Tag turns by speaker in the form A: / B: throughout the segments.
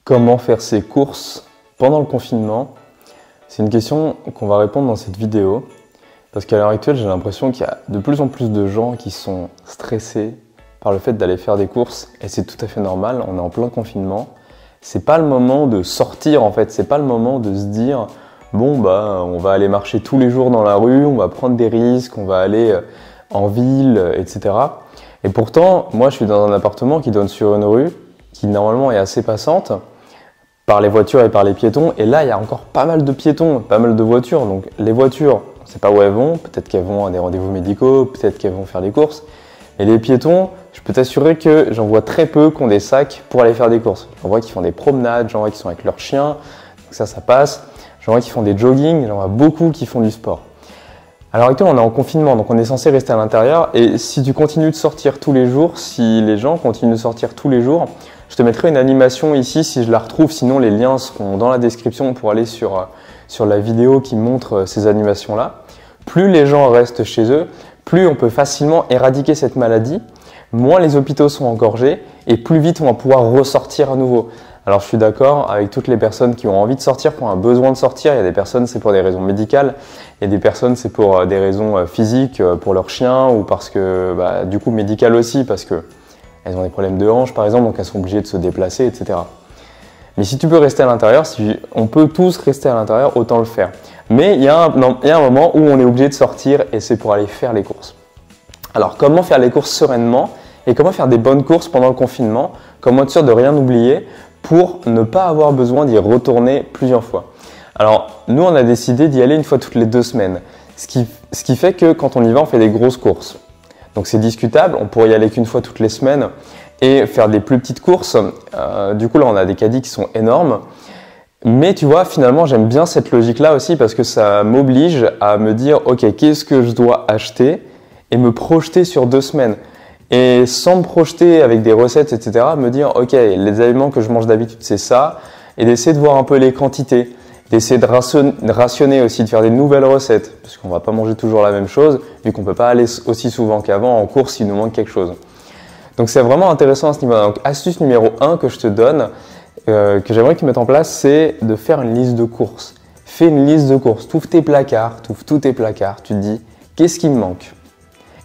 A: Comment faire ses courses pendant le confinement? C'est une question qu'on va répondre dans cette vidéo parce qu'à l'heure actuelle, j'ai l'impression qu'il y a de plus en plus de gens qui sont stressés par le fait d'aller faire des courses et c'est tout à fait normal, on est en plein confinement. C'est pas le moment de sortir en fait, c'est pas le moment de se dire bon bah on va aller marcher tous les jours dans la rue, on va prendre des risques, on va aller en ville, etc. Et pourtant, moi je suis dans un appartement qui donne sur une rue qui normalement est assez passante par les voitures et par les piétons. Et là, il y a encore pas mal de piétons, pas mal de voitures. Donc les voitures, on ne sait pas où elles vont. Peut-être qu'elles vont à des rendez-vous médicaux, peut-être qu'elles vont faire des courses. Et les piétons, je peux t'assurer que j'en vois très peu qui ont des sacs pour aller faire des courses. J'en vois qui font des promenades, j'en vois qui sont avec leurs chiens. Donc ça passe. J'en vois qui font des jogging, j'en vois beaucoup qui font du sport. À l'heure actuelle, on est en confinement, donc on est censé rester à l'intérieur. Et si tu continues de sortir tous les jours, si les gens continuent de sortir tous les jours, je te mettrai une animation ici si je la retrouve, sinon les liens seront dans la description pour aller sur la vidéo qui montre ces animations-là. Plus les gens restent chez eux, plus on peut facilement éradiquer cette maladie, moins les hôpitaux sont engorgés et plus vite on va pouvoir ressortir à nouveau. Alors je suis d'accord avec toutes les personnes qui ont envie de sortir, qui ont un besoin de sortir. Il y a des personnes c'est pour des raisons médicales, il y a des personnes c'est pour des raisons physiques, pour leur chien ou parce que du coup médical aussi parce que elles ont des problèmes de hanche par exemple, donc elles sont obligées de se déplacer, etc. Mais si tu peux rester à l'intérieur, si on peut tous rester à l'intérieur, autant le faire. Mais il y a un moment où on est obligé de sortir et c'est pour aller faire les courses. Alors comment faire les courses sereinement et comment faire des bonnes courses pendant le confinement? Comment être sûr de rien oublier pour ne pas avoir besoin d'y retourner plusieurs fois? Alors nous on a décidé d'y aller une fois toutes les 2 semaines. Ce qui fait que quand on y va, on fait des grosses courses. Donc c'est discutable, on pourrait y aller qu'une fois toutes les semaines et faire des plus petites courses. Du coup là on a des caddies qui sont énormes. Mais tu vois, finalement j'aime bien cette logique-là aussi parce que ça m'oblige à me dire ok, qu'est-ce que je dois acheter et me projeter sur 2 semaines. Et sans me projeter avec des recettes, etc., me dire ok, les aliments que je mange d'habitude c'est ça, et d'essayer de voir un peu les quantités. D'essayer de rationner aussi, de faire des nouvelles recettes, parce qu'on ne va pas manger toujours la même chose, vu qu'on ne peut pas aller aussi souvent qu'avant en course s'il nous manque quelque chose. Donc c'est vraiment intéressant à ce niveau-là. Donc astuce numéro 1 que je te donne, que j'aimerais que tu mettes en place, c'est de faire une liste de courses. Fais une liste de courses, t'ouvres tes placards, t'ouvres tous tes placards, tu te dis qu'est-ce qui me manque?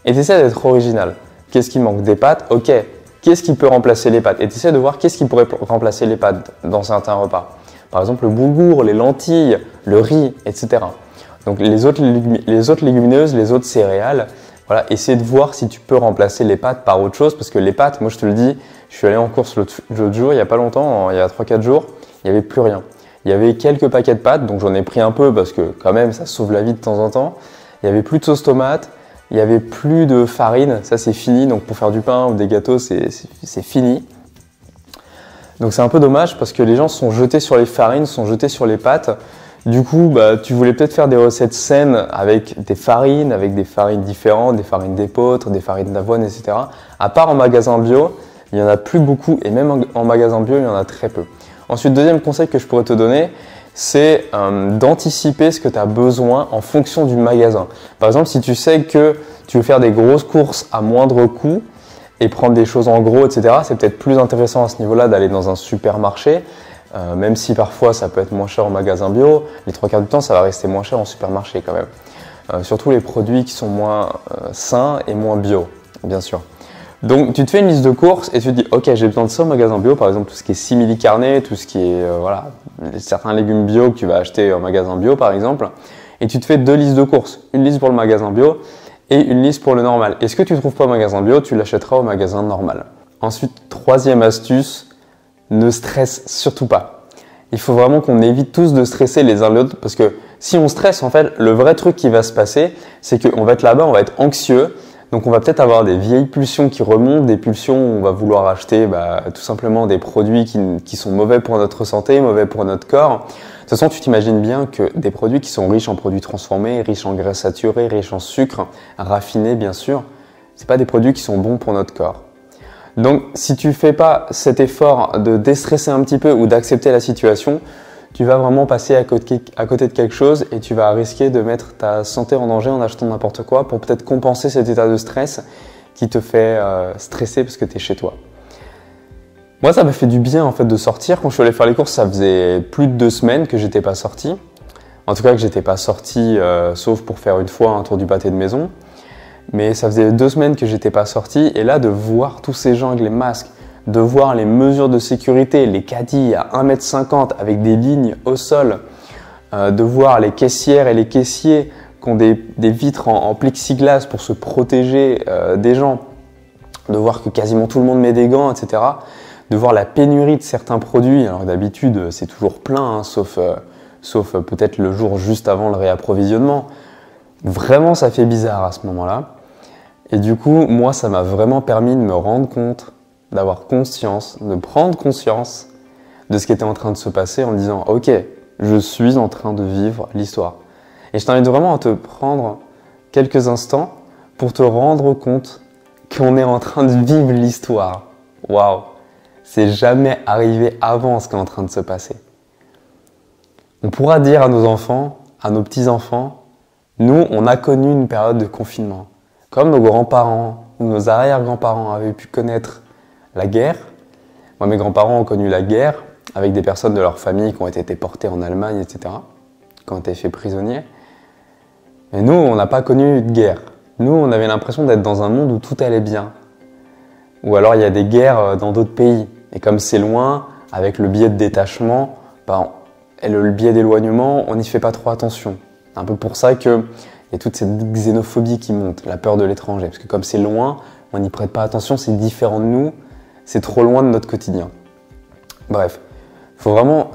A: Et tu essaies d'être original. Qu'est-ce qui me manque? Des pâtes? Ok. Qu'est-ce qui peut remplacer les pâtes? Et tu essaies de voir qu'est-ce qui pourrait remplacer les pâtes dans certains repas. Par exemple, le boulgour, les lentilles, le riz, etc. Donc les autres légumineuses, les autres céréales, voilà, essaie de voir si tu peux remplacer les pâtes par autre chose. Parce que les pâtes, moi je te le dis, je suis allé en course l'autre jour, il n'y a pas longtemps, il y a 3-4 jours, il n'y avait plus rien. Il y avait quelques paquets de pâtes, donc j'en ai pris un peu parce que quand même ça sauve la vie de temps en temps. Il n'y avait plus de sauce tomate, il n'y avait plus de farine, ça c'est fini. Donc pour faire du pain ou des gâteaux, c'est fini. Donc c'est un peu dommage parce que les gens sont jetés sur les farines, sont jetés sur les pâtes. Du coup, tu voulais peut-être faire des recettes saines avec des farines différentes, des farines d'épeautre, des farines d'avoine, etc. À part en magasin bio, il n'y en a plus beaucoup et même en magasin bio, il y en a très peu. Ensuite, deuxième conseil que je pourrais te donner, c'est d'anticiper ce que tu as besoin en fonction du magasin. Par exemple, si tu sais que tu veux faire des grosses courses à moindre coût, et prendre des choses en gros, etc. C'est peut-être plus intéressant à ce niveau-là d'aller dans un supermarché, même si parfois ça peut être moins cher en magasin bio, les 3/4 du temps ça va rester moins cher en supermarché quand même. Surtout les produits qui sont moins sains et moins bio, bien sûr. Donc tu te fais une liste de courses et tu te dis ok, j'ai besoin de ça au magasin bio, par exemple tout ce qui est simili carné, tout ce qui est certains légumes bio que tu vas acheter au magasin bio par exemple, et tu te fais 2 listes de courses, une liste pour le magasin bio et une liste pour le normal. Et ce que tu ne trouves pas au magasin bio, tu l'achèteras au magasin normal. Ensuite, 3e astuce, ne stresse surtout pas. Il faut vraiment qu'on évite tous de stresser les uns les autres parce que si on stresse, en fait, le vrai truc qui va se passer, c'est qu'on va être là-bas, on va être anxieux. Donc on va peut-être avoir des vieilles pulsions qui remontent, des pulsions où on va vouloir acheter tout simplement des produits qui sont mauvais pour notre santé, mauvais pour notre corps. De toute façon, tu t'imagines bien que des produits qui sont riches en produits transformés, riches en graisses saturées, riches en sucre, raffinés bien sûr, ce pas des produits qui sont bons pour notre corps. Donc si tu ne fais pas cet effort de déstresser un petit peu ou d'accepter la situation, tu vas vraiment passer à côté de quelque chose et tu vas risquer de mettre ta santé en danger en achetant n'importe quoi pour peut-être compenser cet état de stress qui te fait stresser parce que tu es chez toi. Moi, ça m'a fait du bien en fait de sortir. Quand je suis allé faire les courses, ça faisait plus de 2 semaines que j'étais pas sorti. En tout cas, que j'étais pas sorti, sauf pour faire une fois un tour du pâté de maison. Mais ça faisait 2 semaines que j'étais pas sorti. Et là, de voir tous ces gens avec les masques, de voir les mesures de sécurité, les caddies à 1,50 m avec des lignes au sol, de voir les caissières et les caissiers qui ont des vitres en plexiglas pour se protéger des gens, de voir que quasiment tout le monde met des gants, etc. De voir la pénurie de certains produits, alors d'habitude c'est toujours plein, hein, sauf peut-être le jour juste avant le réapprovisionnement. Vraiment ça fait bizarre à ce moment-là. Et du coup, moi ça m'a vraiment permis de me rendre compte, d'avoir conscience, de prendre conscience de ce qui était en train de se passer en disant « Ok, je suis en train de vivre l'histoire ». Et je t'invite vraiment à te prendre quelques instants pour te rendre compte qu'on est en train de vivre l'histoire. Waouh! C'est jamais arrivé avant ce qui est en train de se passer. On pourra dire à nos enfants, à nos petits-enfants, nous, on a connu une période de confinement. Comme nos grands-parents ou nos arrière-grands-parents avaient pu connaître la guerre. Moi, mes grands-parents ont connu la guerre avec des personnes de leur famille qui ont été déportées en Allemagne, etc., qui ont été faits prisonniers. Mais nous, on n'a pas connu de guerre. Nous, on avait l'impression d'être dans un monde où tout allait bien. Ou alors, il y a des guerres dans d'autres pays. Et comme c'est loin, avec le biais de détachement, et le biais d'éloignement, on n'y fait pas trop attention. C'est un peu pour ça qu'il y a toute cette xénophobie qui monte, la peur de l'étranger. Parce que comme c'est loin, on n'y prête pas attention, c'est différent de nous, c'est trop loin de notre quotidien. Bref, il faut vraiment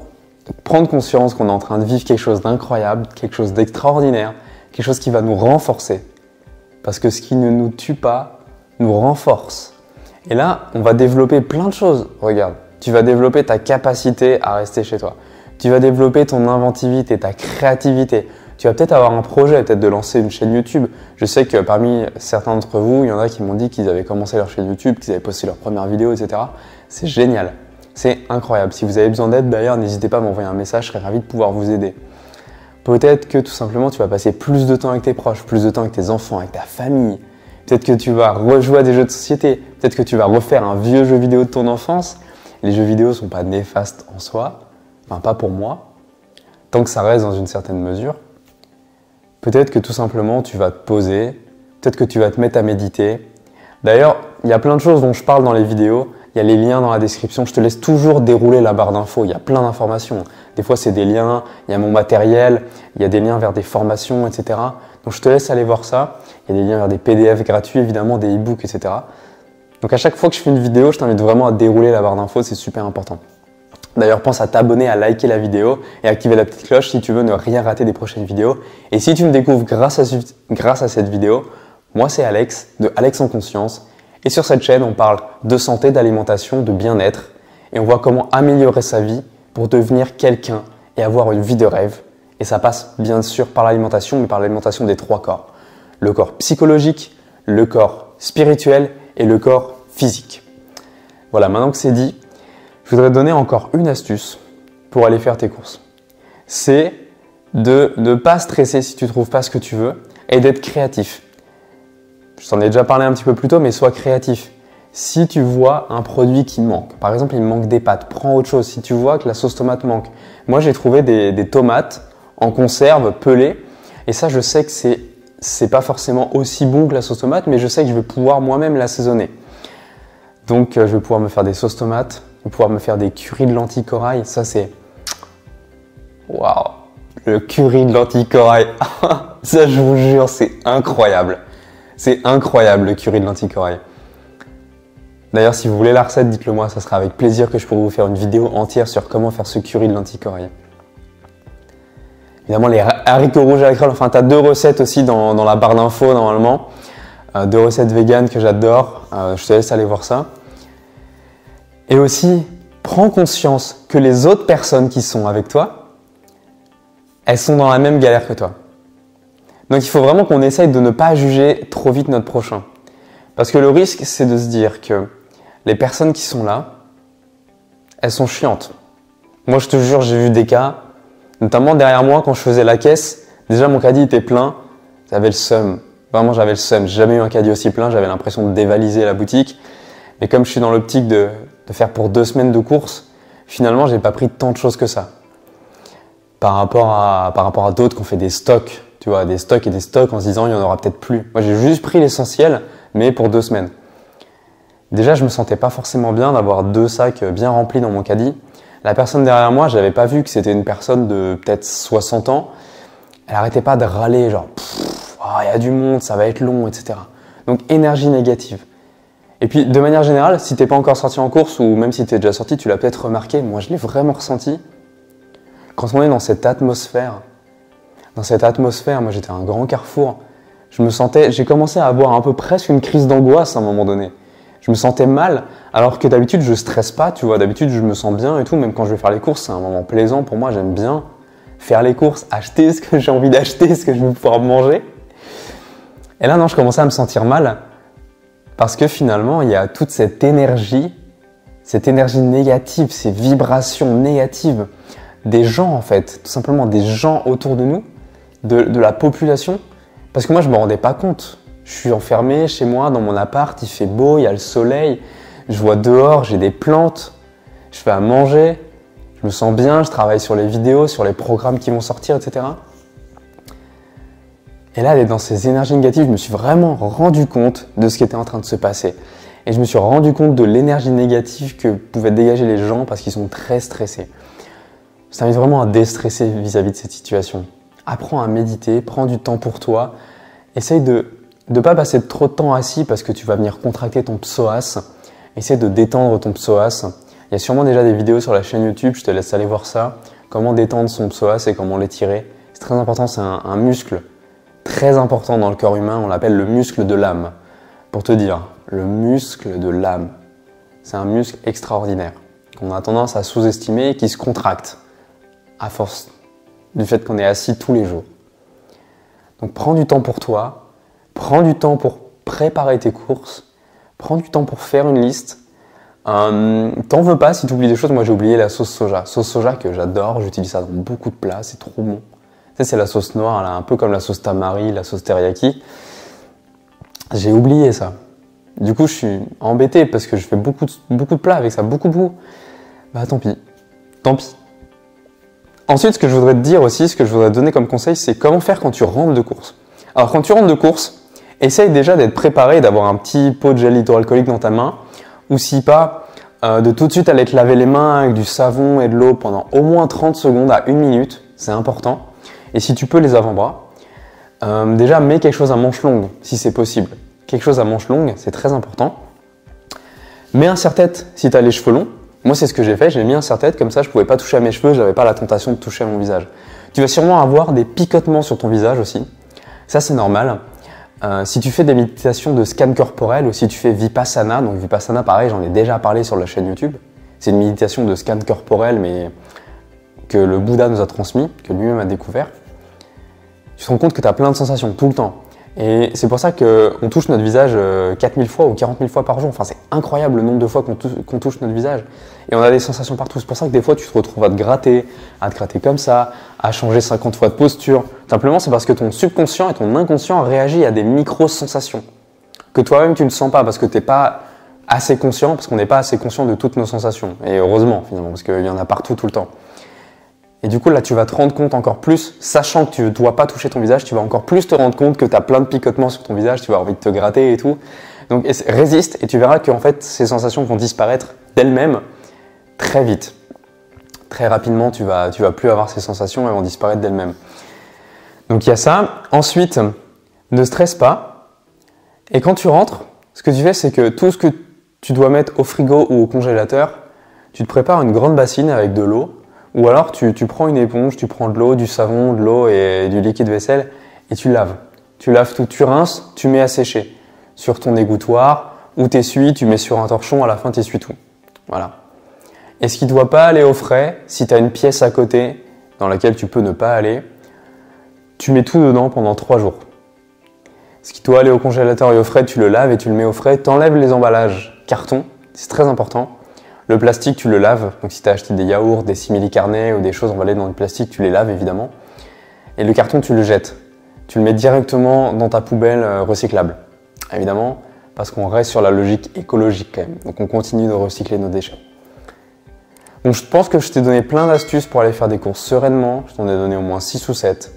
A: prendre conscience qu'on est en train de vivre quelque chose d'incroyable, quelque chose d'extraordinaire, quelque chose qui va nous renforcer. Parce que ce qui ne nous tue pas nous renforce. Et là, on va développer plein de choses. Regarde, tu vas développer ta capacité à rester chez toi. Tu vas développer ton inventivité, ta créativité. Tu vas peut-être avoir un projet, peut-être de lancer une chaîne YouTube. Je sais que parmi certains d'entre vous, il y en a qui m'ont dit qu'ils avaient commencé leur chaîne YouTube, qu'ils avaient posté leurs premières vidéos, etc. C'est génial. C'est incroyable. Si vous avez besoin d'aide, d'ailleurs, n'hésitez pas à m'envoyer un message. Je serais ravi de pouvoir vous aider. Peut-être que tout simplement, tu vas passer plus de temps avec tes proches, plus de temps avec tes enfants, avec ta famille. Peut-être que tu vas rejouer à des jeux de société. Peut-être que tu vas refaire un vieux jeu vidéo de ton enfance. Les jeux vidéo ne sont pas néfastes en soi. Enfin, pas pour moi. Tant que ça reste dans une certaine mesure. Peut-être que tout simplement, tu vas te poser. Peut-être que tu vas te mettre à méditer. D'ailleurs, il y a plein de choses dont je parle dans les vidéos. Il y a les liens dans la description. Je te laisse toujours dérouler la barre d'infos. Il y a plein d'informations. Des fois, c'est des liens. Il y a mon matériel. Il y a des liens vers des formations, etc. Donc, je te laisse aller voir ça. Il y a des liens vers des PDF gratuits, évidemment, des e-books, etc. Donc, à chaque fois que je fais une vidéo, je t'invite vraiment à dérouler la barre d'infos. C'est super important. D'ailleurs, pense à t'abonner, à liker la vidéo et activer la petite cloche si tu veux ne rien rater des prochaines vidéos. Et si tu me découvres grâce à cette vidéo, moi, c'est Alex, de Alex en Conscience. Et sur cette chaîne, on parle de santé, d'alimentation, de bien-être. Et on voit comment améliorer sa vie pour devenir quelqu'un et avoir une vie de rêve. Et ça passe bien sûr par l'alimentation, mais par l'alimentation des 3 corps. Le corps psychologique, le corps spirituel et le corps physique. Voilà, maintenant que c'est dit, je voudrais te donner encore une astuce pour aller faire tes courses. C'est de ne pas stresser si tu ne trouves pas ce que tu veux et d'être créatif. Je t'en ai déjà parlé un petit peu plus tôt, mais sois créatif. Si tu vois un produit qui manque, par exemple il manque des pâtes, prends autre chose. Si tu vois que la sauce tomate manque. Moi j'ai trouvé des tomates en conserve pelées et ça je sais que c'est pas forcément aussi bon que la sauce tomate, mais je sais que je vais pouvoir moi-même l'assaisonner. Donc je vais pouvoir me faire des sauces tomates, je vais pouvoir me faire des currys de lentilles corail. Ça c'est... Waouh! Le curry de lentilles corail. Ça je vous jure, c'est incroyable. C'est incroyable le curry de lentilles corail. D'ailleurs, si vous voulez la recette, dites-le moi, ça sera avec plaisir que je pourrai vous faire une vidéo entière sur comment faire ce curry de lentilles corail. Évidemment, les haricots rouges à la crème, enfin, tu as 2 recettes aussi dans la barre d'infos normalement. 2 recettes véganes que j'adore, je te laisse aller voir ça. Et aussi, prends conscience que les autres personnes qui sont avec toi, elles sont dans la même galère que toi. Donc il faut vraiment qu'on essaye de ne pas juger trop vite notre prochain. Parce que le risque, c'est de se dire que les personnes qui sont là, elles sont chiantes. Moi, je te jure, j'ai vu des cas, notamment derrière moi, quand je faisais la caisse, déjà mon caddie était plein, j'avais le seum. Vraiment, j'avais le seum. J'ai jamais eu un caddie aussi plein, j'avais l'impression de dévaliser la boutique. Mais comme je suis dans l'optique de de faire pour 2 semaines de course, finalement, j'ai pas pris tant de choses que ça. Par rapport à d'autres qui ont fait des stocks, tu vois, des stocks et des stocks en se disant il y en aura peut-être plus. Moi, j'ai juste pris l'essentiel, mais pour 2 semaines. Déjà, je me sentais pas forcément bien d'avoir 2 sacs bien remplis dans mon caddie. La personne derrière moi, j'avais pas vu que c'était une personne de peut-être 60 ans. Elle arrêtait pas de râler, genre il y a du monde, ça va être long, etc. Donc énergie négative. Et puis de manière générale, si t'es pas encore sorti en course ou même si t'es déjà sorti, tu l'as peut-être remarqué, moi je l'ai vraiment ressenti. Quand on est dans cette atmosphère, moi j'étais à un grand carrefour, j'ai commencé à avoir un peu presque une crise d'angoisse à un moment donné. Je me sentais mal, alors que d'habitude je stresse pas, tu vois, d'habitude je me sens bien et tout, même quand je vais faire les courses, c'est un moment plaisant pour moi, j'aime bien faire les courses, acheter ce que j'ai envie d'acheter, ce que je veux pouvoir manger. Et là non, je commençais à me sentir mal, parce que finalement il y a toute cette énergie négative, ces vibrations négatives, des gens en fait, tout simplement des gens autour de nous, de la population, parce que moi je me rendais pas compte. Je suis enfermé chez moi dans mon appart, il fait beau, il y a le soleil, je vois dehors, j'ai des plantes, je fais à manger, je me sens bien, je travaille sur les vidéos, sur les programmes qui vont sortir, etc. Et là, dans ces énergies négatives, je me suis vraiment rendu compte de ce qui était en train de se passer. Et je me suis rendu compte de l'énergie négative que pouvaient dégager les gens parce qu'ils sont très stressés. Je t'invite vraiment à déstresser vis-à-vis de cette situation. Apprends à méditer, prends du temps pour toi. Essaye de ne pas passer trop de temps assis parce que tu vas venir contracter ton psoas. Essaye de détendre ton psoas. Il y a sûrement déjà des vidéos sur la chaîne YouTube, je te laisse aller voir ça. Comment détendre son psoas et comment l'étirer. C'est très important, c'est un muscle très important dans le corps humain. On l'appelle le muscle de l'âme. Pour te dire, le muscle de l'âme. C'est un muscle extraordinaire qu'on a tendance à sous-estimer et qui se contracte à force du fait qu'on est assis tous les jours. Donc prends du temps pour toi, prends du temps pour préparer tes courses, prends du temps pour faire une liste. T'en veux pas si tu oublies des choses. Moi j'ai oublié la sauce soja. Sauce soja que j'adore, j'utilise ça dans beaucoup de plats, c'est trop bon. Tu sais, c'est la sauce noire, là, un peu comme la sauce tamari, la sauce teriyaki. J'ai oublié ça. Du coup je suis embêté parce que je fais beaucoup de plats avec ça, beaucoup. Bah tant pis. Ensuite, ce que je voudrais te dire aussi, ce que je voudrais te donner comme conseil, c'est comment faire quand tu rentres de course. Alors quand tu rentres de course, essaye déjà d'être préparé, d'avoir un petit pot de gel hydroalcoolique dans ta main, ou si pas, de tout de suite aller te laver les mains avec du savon et de l'eau pendant au moins 30 secondes à 1 minute, c'est important. Et si tu peux les avant-bras, déjà mets quelque chose à manche longue, si c'est possible. Quelque chose à manche longue, c'est très important. Mets un serre-tête si tu as les cheveux longs. Moi, c'est ce que j'ai fait, j'ai mis un serre-tête, comme ça je pouvais pas toucher à mes cheveux, j'avais pas la tentation de toucher à mon visage. Tu vas sûrement avoir des picotements sur ton visage aussi, ça c'est normal. Si tu fais des méditations de scan corporel ou si tu fais Vipassana, donc Vipassana pareil, j'en ai déjà parlé sur la chaîne YouTube, c'est une méditation de scan corporel mais que le Bouddha nous a transmis, que lui-même a découvert, tu te rends compte que tu as plein de sensations tout le temps. Et c'est pour ça qu'on touche notre visage 4000 fois ou 40 000 fois par jour. Enfin, c'est incroyable le nombre de fois qu'on touche notre visage. Et on a des sensations partout. C'est pour ça que des fois, tu te retrouves à te gratter comme ça, à changer 50 fois de posture. Simplement, c'est parce que ton subconscient et ton inconscient réagissent à des micro-sensations que toi-même, tu ne sens pas parce que tu n'es pas assez conscient, parce qu'on n'est pas assez conscient de toutes nos sensations. Et heureusement, finalement, parce qu'il y en a partout, tout le temps. Et du coup, là, tu vas te rendre compte encore plus, sachant que tu ne dois pas toucher ton visage, tu vas encore plus te rendre compte que tu as plein de picotements sur ton visage, tu vas avoir envie de te gratter et tout. Donc, résiste et tu verras qu'en fait, ces sensations vont disparaître d'elles-mêmes très vite. Très rapidement, tu vas plus avoir ces sensations, elles vont disparaître d'elles-mêmes. Donc, il y a ça. Ensuite, ne stresse pas. Et quand tu rentres, ce que tu fais, c'est que tout ce que tu dois mettre au frigo ou au congélateur, tu te prépares une grande bassine avec de l'eau. Ou alors tu prends une éponge, tu prends de l'eau, du savon, de l'eau et du liquide vaisselle et tu laves. Tu laves tout, tu rinces, tu mets à sécher. Sur ton égouttoir ou t'essuies, tu mets sur un torchon, à la fin t'essuies tout. Voilà. Et ce qui ne doit pas aller au frais, si tu as une pièce à côté dans laquelle tu peux ne pas aller, tu mets tout dedans pendant 3 jours. Ce qui doit aller au congélateur et au frais, tu le laves et tu le mets au frais. T'enlèves les emballages carton, c'est très important. Le plastique, tu le laves. Donc si tu as acheté des yaourts, des simili-carnets ou des choses emballées dans le plastique, tu les laves évidemment. Et le carton, tu le jettes. Tu le mets directement dans ta poubelle recyclable. Évidemment, parce qu'on reste sur la logique écologique quand même. Donc on continue de recycler nos déchets. Donc je pense que je t'ai donné plein d'astuces pour aller faire des courses sereinement. Je t'en ai donné au moins 6 ou 7.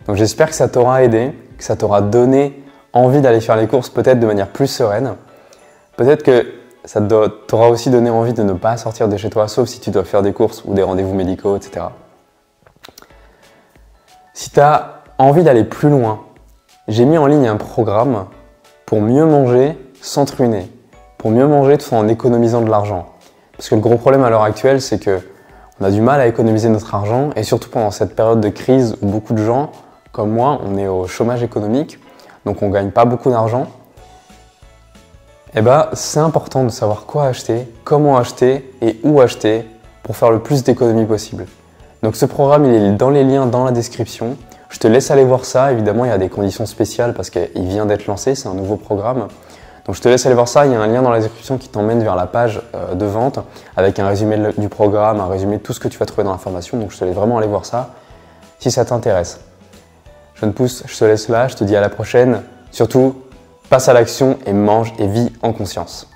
A: Donc j'espère que ça t'aura aidé, que ça t'aura donné envie d'aller faire les courses peut-être de manière plus sereine. Peut-être que ça t'aura aussi donné envie de ne pas sortir de chez toi, sauf si tu dois faire des courses ou des rendez-vous médicaux, etc. Si tu as envie d'aller plus loin, j'ai mis en ligne un programme pour mieux manger sans te ruiner, pour mieux manger tout en économisant de l'argent. Parce que le gros problème à l'heure actuelle, c'est qu'on a du mal à économiser notre argent et surtout pendant cette période de crise où beaucoup de gens, comme moi, on est au chômage économique, donc on ne gagne pas beaucoup d'argent. Eh ben, c'est important de savoir quoi acheter, comment acheter et où acheter pour faire le plus d'économies possible. Donc ce programme, il est dans les liens dans la description. Je te laisse aller voir ça. Évidemment, il y a des conditions spéciales parce qu'il vient d'être lancé, c'est un nouveau programme. Donc je te laisse aller voir ça, il y a un lien dans la description qui t'emmène vers la page de vente avec un résumé du programme, un résumé de tout ce que tu vas trouver dans l'information. Donc je te laisse vraiment aller voir ça si ça t'intéresse. Jeune pouce, je te laisse là, je te dis à la prochaine. Surtout, passe à l'action et mange et vis en conscience.